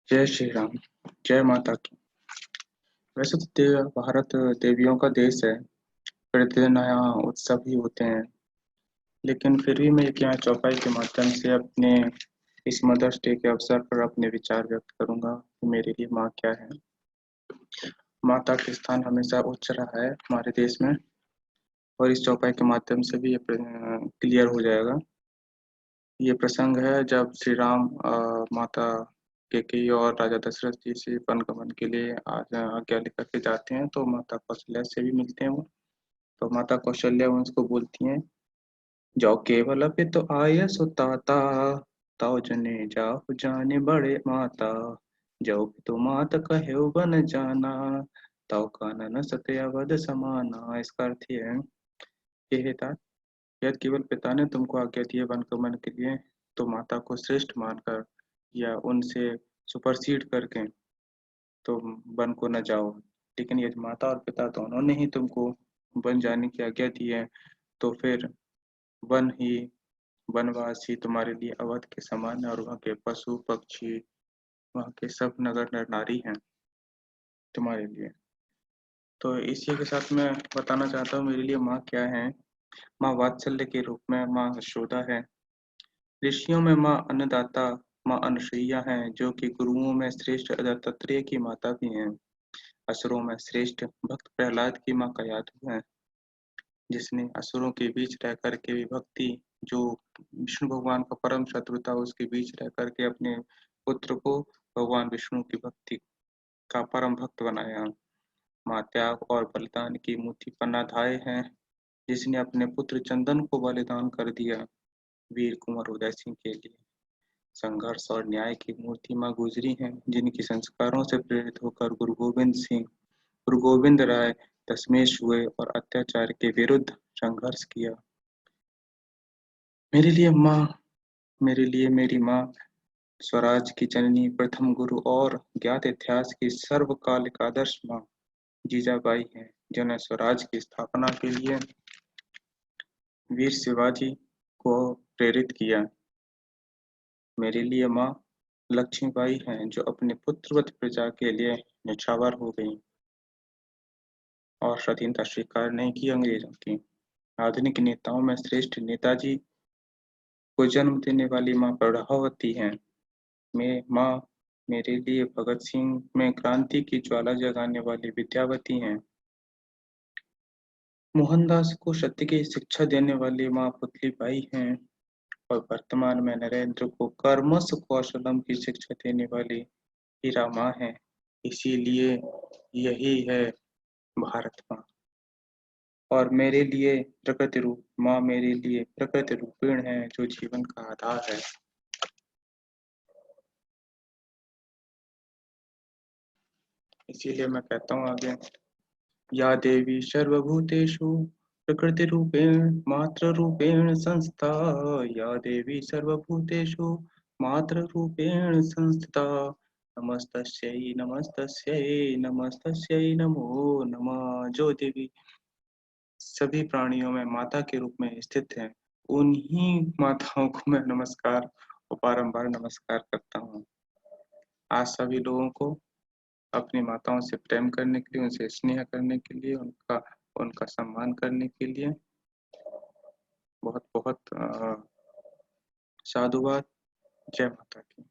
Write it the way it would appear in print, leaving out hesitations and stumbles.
जय श्री राम। जय माता की। वैसे तो भारत देवियों का देश है। प्रतिदिन यहाँ उत्सव ही होते हैं, लेकिन फिर भी मैं एक यहाँ चौपाई के माध्यम से अपने इस मदर्स डे के अवसर पर अपने विचार व्यक्त करूंगा कि मेरे लिए माँ क्या है। माता का स्थान हमेशा उच्च रहा है हमारे देश में, और इस चौपाई के माध्यम से भी ये क्लियर हो जाएगा। ये प्रसंग है जब श्री राम माता कैकेयी और राजा दशरथ जी से वनगमन के लिए आज्ञा लेकर के जाते हैं, तो माता कौशल्या से भी मिलते हैं वो। तो माता कौशल्या उनको बोलती हैं, जाओ केवल पे तो आय सुताता, ताओ जने जाओ जाने बड़े माता, जाओ तो मात कहे बन जाना, ताओ कानन सत्य वध समाना। इसका अर्थ ये है कि हे तात, यदि केवल पिता ने तुमको आज्ञा दी है वनगमन के लिए, तो माता को श्रेष्ठ मानकर या उनसे सुपरसीड करके तो वन को न जाओ। लेकिन यदि माता और पिता दोनों ने ही तुमको वन जाने की आज्ञा दी है, तो फिर वन ही वनवास ही तुम्हारे लिए अवध के समान है, और वहाँ के पशु पक्षी, वहाँ के सब नगर नर नारी हैं तुम्हारे लिए। तो इसी के साथ मैं बताना चाहता हूँ मेरे लिए माँ क्या है। माँ वात्सल्य के रूप में माँ यशोदा है। ऋषियों में माँ अन्नदाता माँ अनुसुईया हैं, जो कि गुरुओं में श्रेष्ठ दत्तात्रेय की माता भी हैं। असुरों में श्रेष्ठ भक्त प्रहलाद की माँ कयाधु है, जिसने असुरों के बीच रह करके भी भक्ति, जो विष्णु भगवान का परम शत्रु था, उसके बीच रह करके अपने पुत्र को भगवान विष्णु की भक्ति का परम भक्त बनाया। माँ त्याग और बलिदान की मूर्ति पन्नाधाय है, जिसने अपने पुत्र चंदन को बलिदान कर दिया वीर कुंवर उदय सिंह के लिए। संघर्ष और न्याय की मूर्ति माँ गुजरी हैं, जिनके संस्कारों से प्रेरित होकर गुरु गोविंद राय दशमेश हुए और अत्याचार के विरुद्ध संघर्ष किया। मेरे लिए मेरी माँ स्वराज की जननी, प्रथम गुरु और ज्ञात इतिहास की सर्वकालिक आदर्श माँ जीजाबाई हैं, जिन्हें स्वराज की स्थापना के लिए वीर शिवाजी को प्रेरित किया। मेरे लिए माँ लक्ष्मीबाई हैं, जो अपने पुत्रवत प्रजा के लिए न्यौछावर हो गई और स्वाधीनता स्वीकार नहीं की अंग्रेजों की। आधुनिक नेताओं में श्रेष्ठ नेताजी को जन्म देने वाली माँ प्रभावती हैं। मैं माँ मेरे लिए भगत सिंह में क्रांति की ज्वाला जगाने वाली विद्यावती हैं। मोहनदास को सत्य की शिक्षा देने वाली माँ पुतली बाई हैं, और वर्तमान में नरेंद्र को कर्मस कौशलम की शिक्षा देने वाली हीरा माँ है। इसीलिए यही है भारत माँ। और मेरे लिए प्रकृति रूप माँ मेरे लिए प्रकृति रूपेण है, जो जीवन का आधार है। इसीलिए मैं कहता हूँ आगे, या देवी सर्वभूतेषु प्रकृति रूपेण मात्र रूपेण संस्था, या देवी सर्वभूतेषु मात्र रूपेण संस्थिता, नमस्तस्यै नमस्तस्यै नमस्तस्यै नमो नमः। जो देवी सभी प्राणियों में माता के रूप में स्थित है, उन्हीं माताओं को मैं नमस्कार और बारंबार नमस्कार करता हूँ। आज सभी लोगों को अपनी माताओं से प्रेम करने के लिए, उनसे स्नेह करने के लिए, उनका उनका सम्मान करने के लिए बहुत बहुत साधुवाद। जय माता की।